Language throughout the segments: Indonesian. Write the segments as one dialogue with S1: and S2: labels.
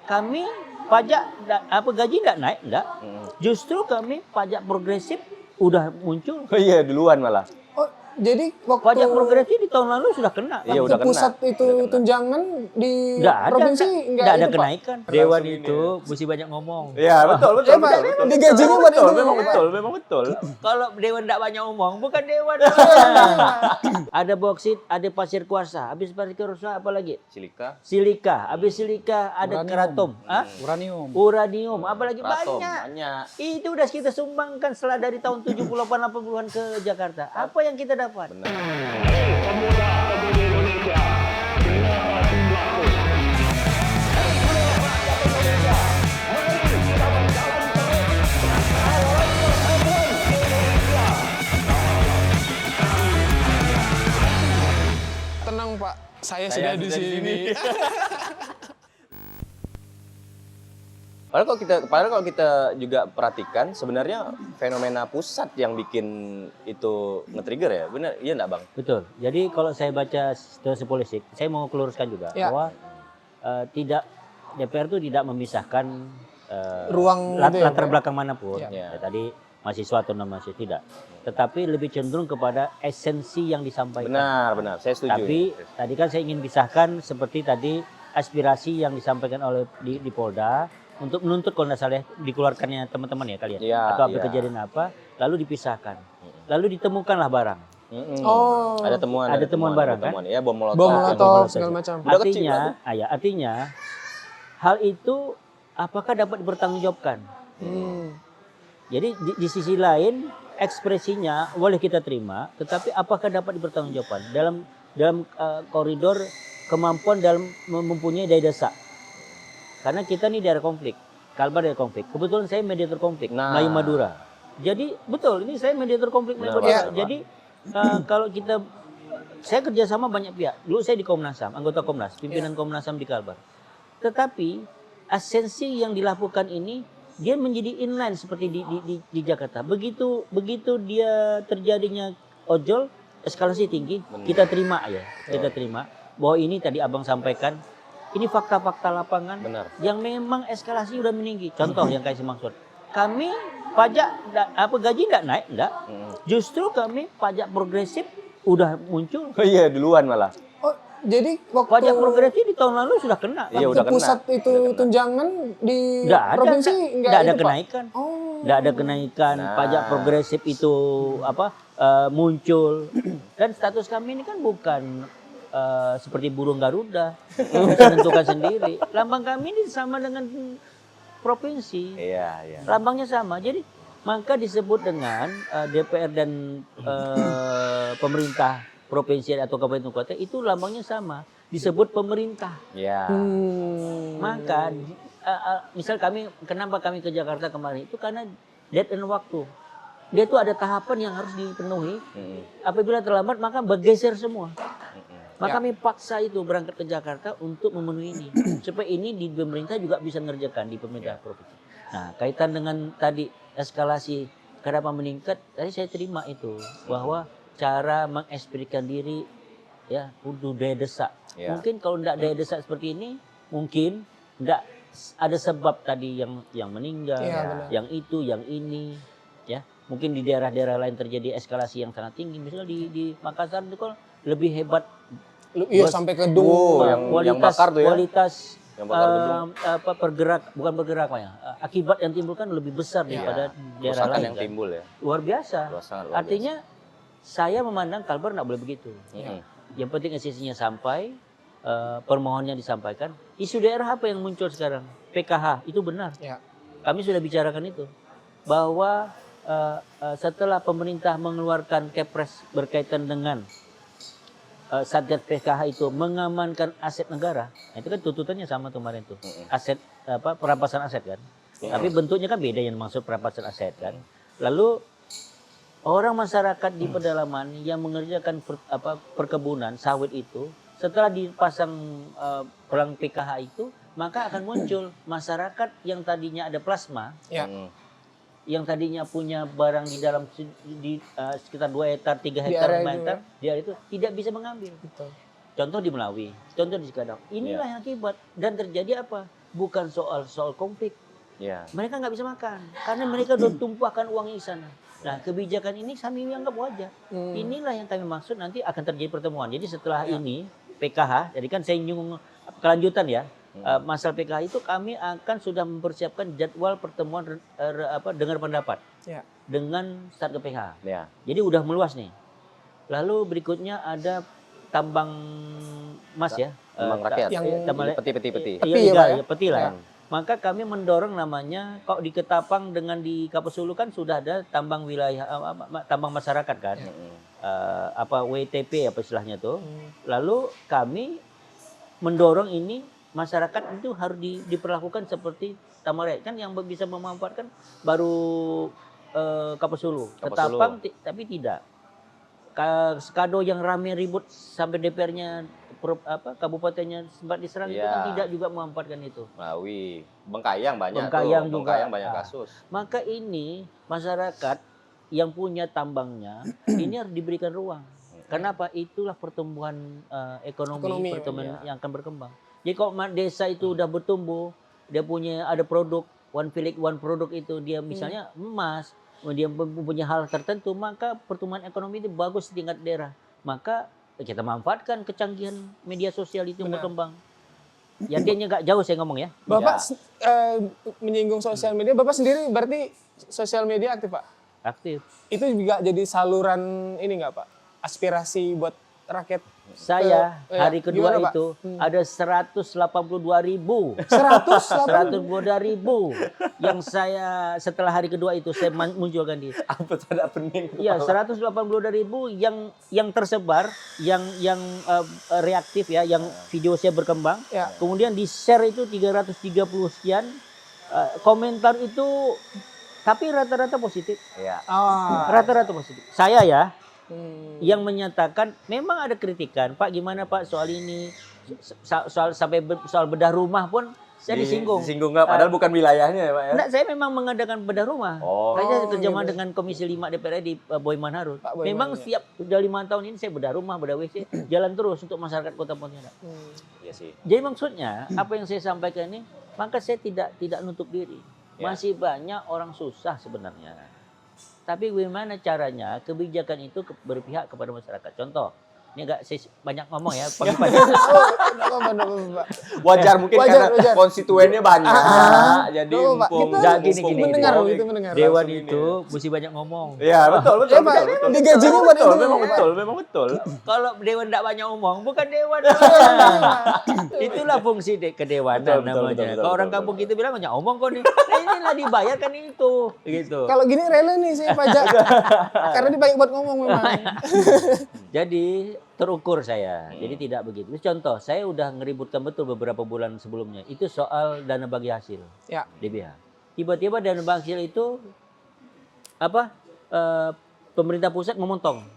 S1: kami gaji nggak naik, enggak. Justru kami pajak progresif udah muncul.
S2: Oh iya, duluan malah.
S3: Oh, jadi waktu
S1: Pajak progresif di tahun lalu sudah kena.
S2: Iya, udah kena.
S3: pusat itu
S2: Udah kena.
S3: tunjangan di
S1: Nggak ada,
S3: provinsi
S1: nggak ada
S3: itu, Pak?
S1: kenaikan. Dewan itu mesti banyak ngomong.
S2: Iya, betul.
S3: Pak, digajinya buat itu.
S2: Memang betul.
S1: Kalau dewan tidak banyak ngomong, bukan dewan. Ada boksit, ada pasir kuarsa. Habis pasir kuarsa apa lagi? Silika. Habis silika ada keratom. Uranium. Apalagi banyak. Itu udah kita sumbangkan setelah dari tahun 78-80-an ke Jakarta. Apa yang kita dapat?
S3: Tenang Pak, saya sudah di sini.
S2: Padahal kalau kita juga perhatikan sebenarnya fenomena pusat yang bikin itu nge-trigger ya, benar? Iya nggak Bang?
S1: Betul. Jadi kalau saya baca situasi politik, saya mau keluruskan juga bahwa DPR itu tidak memisahkan
S3: Ruang
S1: latar belakang manapun.
S2: Ya.
S1: Tadi mahasiswa atau non mahasiswa tidak. Tetapi lebih cenderung kepada esensi yang disampaikan.
S2: Benar. Saya setuju.
S1: Tapi tadi kan saya ingin pisahkan seperti tadi aspirasi yang disampaikan oleh di Polda untuk menuntut kalau tidak salah dikeluarkannya teman-teman ya kalian atau apa kejadian apa, lalu dipisahkan, lalu ditemukanlah barang.
S3: Oh,
S2: ada temuan
S1: barang kan?
S2: Ya, bom
S3: bom
S2: molotov
S3: molotov segala macam.
S1: Artinya hal itu apakah dapat dipertanggungjawabkan? Jadi di sisi lain ekspresinya boleh kita terima, tetapi apakah dapat dipertanggungjawabkan dalam koridor kemampuan dalam mempunyai daya desak? Karena kita ini daerah konflik, Kalbar daerah konflik. Kebetulan saya mediator konflik, Melayu Madura. Jadi betul, ini saya mediator konflik Melayu Madura. Jadi kalau saya kerjasama banyak pihak. Dulu saya di Komnas HAM, anggota Komnas, pimpinan Komnas HAM di Kalbar. Tetapi esensi yang dilakukan ini dia menjadi inline seperti di Jakarta. Begitu dia terjadinya ojol, eskalasi tinggi, kita terima ya, kita terima bahwa ini tadi abang sampaikan. Ini fakta-fakta lapangan yang memang eskalasi udah meninggi. Contoh yang kayak maksud. Kami gaji nggak naik, enggak. Justru kami pajak progresif udah muncul.
S2: Oh iya, duluan malah.
S3: Oh, jadi waktu
S1: Pajak progresif di tahun lalu sudah kena.
S2: Iya, udah kena.
S3: Pusat itu tunjangan di provinsi
S1: nggak ada kenaikan. Nggak ada kenaikan. Pajak progresif itu muncul. Dan status kami ini kan bukan seperti burung Garuda, bisa menentukan sendiri. Lambang kami ini sama dengan provinsi.
S2: Iya.
S1: Lambangnya sama. Jadi maka disebut dengan DPR dan pemerintah provinsi atau kabupaten kota itu lambangnya sama, disebut pemerintah.
S2: Iya.
S1: Maka misal kenapa kami ke Jakarta kemarin itu karena dead end waktu. Dia itu ada tahapan yang harus dipenuhi. Apabila terlambat maka bergeser semua. Maka kami paksa itu berangkat ke Jakarta untuk memenuhi ini. Supaya ini di pemerintah juga bisa mengerjakan di pemerintah provinsi. Nah, kaitan dengan tadi eskalasi kenapa meningkat, tadi saya terima itu. Bahwa cara mengekspresikan diri ya untuk daya desak. Mungkin kalau tidak daya desak seperti ini, mungkin tidak ada sebab tadi yang meninggal, yang itu, yang ini. Ya, mungkin di daerah-daerah lain terjadi eskalasi yang sangat tinggi. Misalnya di Makassar itu kan lebih hebat.
S3: Iya, sampai ke gedung
S2: yang bakar tuh ya.
S1: Kualitas akibat yang timbul kan lebih besar daripada daerah lain.
S2: Yang timbul ya.
S1: Luar biasa. Artinya saya memandang Kalbar tidak boleh begitu. Yang penting esensinya sampai, permohonannya disampaikan. Isu daerah apa yang muncul sekarang? PKH itu benar. Kami sudah bicarakan itu bahwa setelah pemerintah mengeluarkan Kepres berkaitan dengan Satgas PKH itu mengamankan aset negara, nah, itu kan tuntutannya sama kemarin tuh, aset perampasan aset kan, tapi bentuknya kan beda yang maksud perampasan aset kan. Lalu orang masyarakat di pedalaman yang mengerjakan perkebunan sawit itu, setelah dipasang pelang PKH itu, maka akan muncul masyarakat yang tadinya ada plasma. Yang tadinya punya barang di dalam sekitar 2 hektar, 3 hektar, 5 hektar, dia itu tidak bisa mengambil. Contoh di Melawi, contoh di Cikadang. Inilah yang akibat dan terjadi apa? bukan soal konflik.
S2: Ya.
S1: Mereka nggak bisa makan karena mereka udah tumpahkan uangnya di sana. Nah, kebijakan ini kami anggap wajar. Inilah yang kami maksud nanti akan terjadi pertemuan. Jadi setelah ini PKH, jadi kan saya nyinggung kelanjutan ya. Masalah PKH itu kami akan sudah mempersiapkan jadwal pertemuan dengar pendapat dengan start ke PKH.
S2: Ya.
S1: Jadi udah meluas nih. Lalu berikutnya ada tambang emas ya.
S2: Tambang rakyat.
S3: Yang
S2: Peti.
S1: Peti lah. Maka kami mendorong namanya, kok di Ketapang dengan di Kapuas Hulu kan sudah ada tambang wilayah, tambang masyarakat kan. WTP apa istilahnya tuh. Lalu kami mendorong ini masyarakat itu harus diperlakukan seperti tambang rakyat kan, yang bisa memanfaatkan baru Kapuas Hulu. Ketapang tapi tidak. Kado yang rame ribut sampai DPR-nya kabupatennya sempat diserang itu kan tidak juga memanfaatkan itu.
S2: Ngawi, Bengkayang banyak banyak kasus.
S1: Maka ini masyarakat yang punya tambangnya ini harus diberikan ruang. Kenapa? Itulah pertumbuhan ekonomi pertumbuhan yang akan berkembang. Jadi kalau desa itu udah bertumbuh, dia ada produk one village one produk itu, dia misalnya emas, dia mempunyai hal tertentu, maka pertumbuhan ekonomi itu bagus di tingkat daerah. Maka kita manfaatkan kecanggihan media sosial itu berkembang. Ya artinya nggak jauh saya ngomong ya.
S3: Bapak menyinggung sosial media, Bapak sendiri berarti sosial media aktif Pak?
S1: Aktif.
S3: Itu juga jadi saluran ini nggak Pak? Aspirasi buat rakyat?
S1: Saya hari kedua
S3: gimana,
S1: itu ada 182.000. 182.000 yang saya setelah hari kedua itu saya munculkan di.
S2: Apa tanda pening?
S1: Iya, 182.000 yang tersebar, yang reaktif ya, yang video saya berkembang. Kemudian di share itu 330 sekian. Komentar itu tapi rata-rata positif.
S2: Iya.
S1: Rata-rata positif. Saya ya. Yang menyatakan memang ada kritikan, Pak gimana Pak soal ini, soal bedah rumah pun saya disinggung.
S2: Disinggung nggak? Padahal bukan wilayahnya ya Pak ya?
S1: Enggak, saya memang mengadakan bedah rumah. Saya kerjasama dengan Komisi 5 DPR di Boyman Harun. Memang setiap udah 5 tahun ini saya bedah rumah, bedah WC, jalan terus untuk masyarakat Kota Pontianak.
S2: Iya sih.
S1: Jadi maksudnya apa yang saya sampaikan ini, maka saya tidak nutup diri. Masih banyak orang susah sebenarnya. Tapi bagaimana caranya kebijakan itu berpihak kepada masyarakat. Contoh, ini agak banyak ngomong ya.
S2: Wajar mungkin karena konstituennya banyak. Jadi
S1: gini.
S3: Mendengar.
S1: Dewan itu mesti banyak ngomong.
S2: Iya, betul.
S3: Digajinya buat itu.
S2: Memang betul.
S1: Kalau dewan tidak banyak ngomong, bukan dewan. Itulah fungsi kedewanan namanya. Kalau orang kampung kita bilang banyak ngomong kok nih. Inilah dibayar kan itu, gitu.
S3: Kalau gini rela nih saya pajak. Karena dibayar buat ngomong memang.
S1: Jadi terukur saya. Jadi tidak begitu. Contoh, saya udah ngeributkan betul beberapa bulan sebelumnya. Itu soal dana bagi hasil. DBH. Tiba-tiba dana bagi hasil itu pemerintah pusat memotong.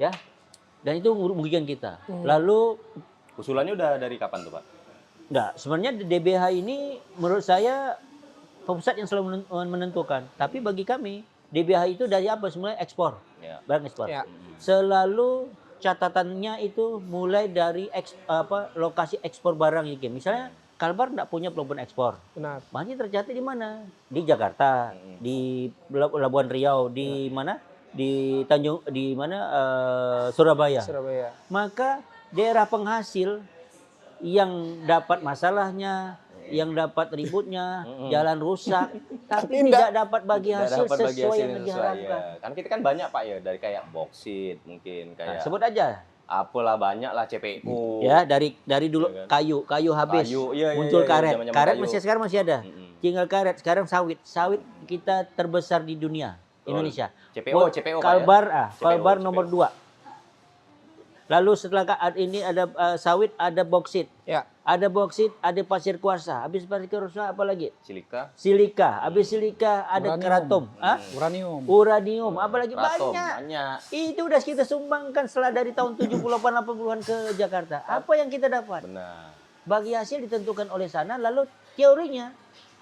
S1: Ya. Dan itu merugikan kita. Lalu
S2: usulannya udah dari kapan tuh Pak?
S1: Enggak, sebenarnya DBH ini menurut saya pusat yang selalu menentukan. Tapi bagi kami DBH itu dari apa? Sebenarnya ekspor. Barang ekspor. Selalu catatannya itu mulai dari lokasi ekspor barang gitu. Misalnya Kalbar enggak punya pelabuhan ekspor.
S3: Benar.
S1: Masih tercatat di mana? Di Jakarta, di Labuan Riau, di mana? Di Surabaya. Maka daerah penghasil yang dapat masalahnya, yang dapat ributnya, jalan rusak, tapi tidak dapat bagi hasil sesuai yang diharapkan.
S2: Kan kita kan banyak Pak ya, dari kayak boksit mungkin kayak.
S1: Sebut aja.
S2: Apalah banyak lah CPU.
S1: Ya dari dulu kayu habis, muncul karet. Karet sekarang masih ada. Tinggal karet, sekarang sawit. Sawit kita terbesar di dunia, Indonesia.
S2: CPO
S1: Kalbar, Kalbar nomor 2. Lalu setelah ini ada sawit, ada boksit. Ada boksit, ada pasir kuarsa. Habis pasir kuarsa apa lagi? Silika. Habis silika ada keratom. Uranium. Apalagi banyak. Itu udah kita sumbangkan setelah dari tahun 78-80-an ke Jakarta. Apa yang kita dapat?
S2: Benar.
S1: Bagi hasil ditentukan oleh sana, lalu teorinya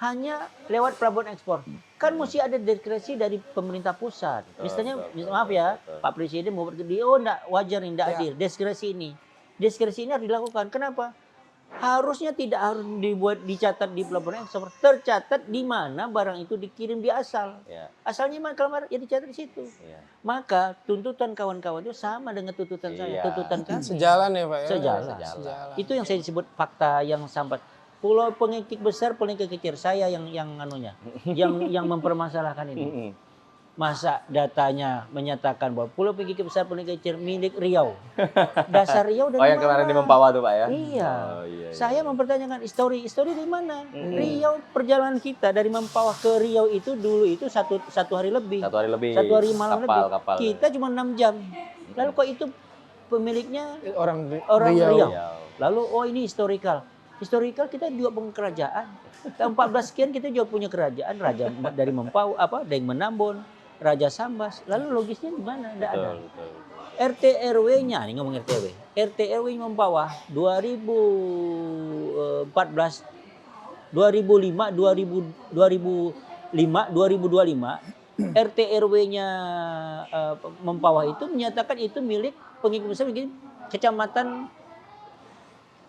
S1: hanya lewat pelabuhan ekspor. Kan mesti ada diskresi dari pemerintah pusat. Misalnya, maaf ya, Pak Presiden mau enggak wajar nih, enggak hadir. Diskresi ini harus dilakukan. Kenapa? Harusnya tidak harus dicatat di pelaporan ekspor, tercatat di mana barang itu dikirim di asal.
S2: Ya.
S1: Asalnya mana kalau ya dicatat di situ.
S2: Ya.
S1: Maka tuntutan kawan-kawan itu sama dengan tuntutan saya,
S2: Iya.
S1: tuntutan kami.
S3: Sejalan ya Pak ya?
S1: Sejalan.
S3: Sejalan.
S1: Itu yang saya disebut fakta yang sampai pulau pengikik besar, pengikik kecil, saya yang anunya, yang mempermasalahkan ini. Masa datanya menyatakan bahwa pulau pengikik besar, pengikik kecil milik Riau. Dasar Riau dari
S2: Oh, yang kemarin di Mempawah tuh Pak ya?
S1: Iya.
S2: Oh, iya.
S1: Saya mempertanyakan histori di mana? Riau, perjalanan kita dari Mempawah ke Riau itu dulu itu satu hari lebih.
S2: 1 hari lebih.
S1: 1 hari malam lebih.
S2: Kapal.
S1: Kita cuma 6 jam. Lalu kok itu pemiliknya
S3: Orang
S1: Riau.
S3: Riau.
S1: Lalu ini historical. Historical kita juga punya kerajaan. Tahun 14 sekian kita juga punya kerajaan. Raja dari Mempawah, Deng Menambon, Raja Sambas. Lalu logisnya di mana? Tidak ada.
S2: Betul.
S1: RT RW-nya, ini ngomong RT RW. RT RW Mempawah 2014, 2005, 2025, RT RW-nya Mempawah itu menyatakan itu milik pengikut besar kecamatan,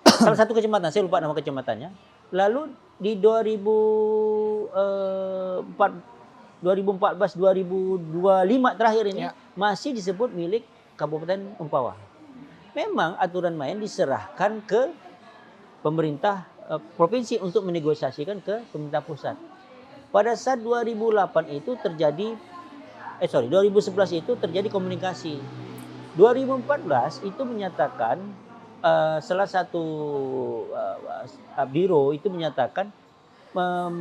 S1: salah satu kecamatan, saya lupa nama kecamatannya. Lalu di 2014, 2025 terakhir ini masih disebut milik Kabupaten Mempawah. Memang aturan main diserahkan ke pemerintah provinsi untuk menegosiasikan ke pemerintah pusat. Pada saat 2008 itu 2011 itu terjadi komunikasi. 2014 itu menyatakan salah satu biro itu menyatakan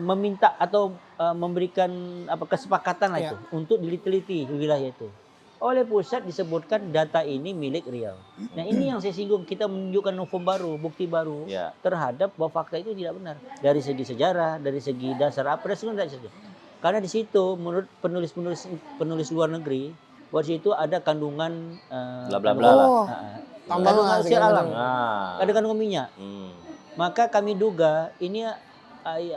S1: meminta atau memberikan kesepakatan lah itu untuk diteliti wilayah itu. Oleh pusat disebutkan data ini milik Riau. Nah ini yang saya singgung, kita menunjukkan novum baru, bukti baru terhadap bahwa fakta itu tidak benar. Dari segi sejarah, dari segi dasar apa, dan segala macam. Karena di situ menurut penulis luar negeri, bahwa di situ ada kandungan
S2: bla bla bla lah.
S1: Kandungan hasil alam, ada kandungan minyak. Maka kami duga ini,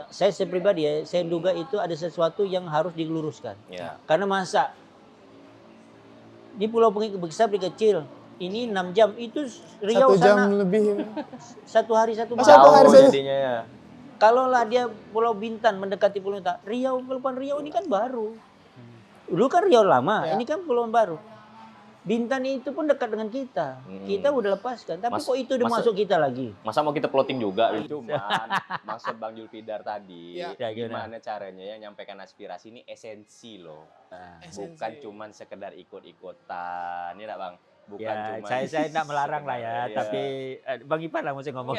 S1: saya pribadi saya duga itu ada sesuatu yang harus diluruskan. Karena masa di pulau pengikik besar, pengikik kecil, ini 6 jam, itu Riau
S3: 1 jam
S1: sana
S3: lebih.
S1: 1 hari 1 malam.
S3: Satu hari
S2: jadinya ya.
S1: Kalaulah dia Pulau Bintan mendekati Pulau Bintan, Kepulauan Riau ini kan baru. Dulu kan Riau lama, ini kan pulau baru. Bintan itu pun dekat dengan kita. Kita udah lepaskan, tapi kok itu udah masuk kita lagi.
S2: Masa mau kita plotting juga? Cuman maksud Bang Julfidar tadi, gimana caranya ya nyampaikan aspirasi ini esensi loh. Bukan cuman sekedar ikut-ikutan, ini enggak Bang? Bukan
S1: ya,
S2: cuman
S1: saya tidak melarang lah ya, tapi Bang Ipan lah mesti ngomong.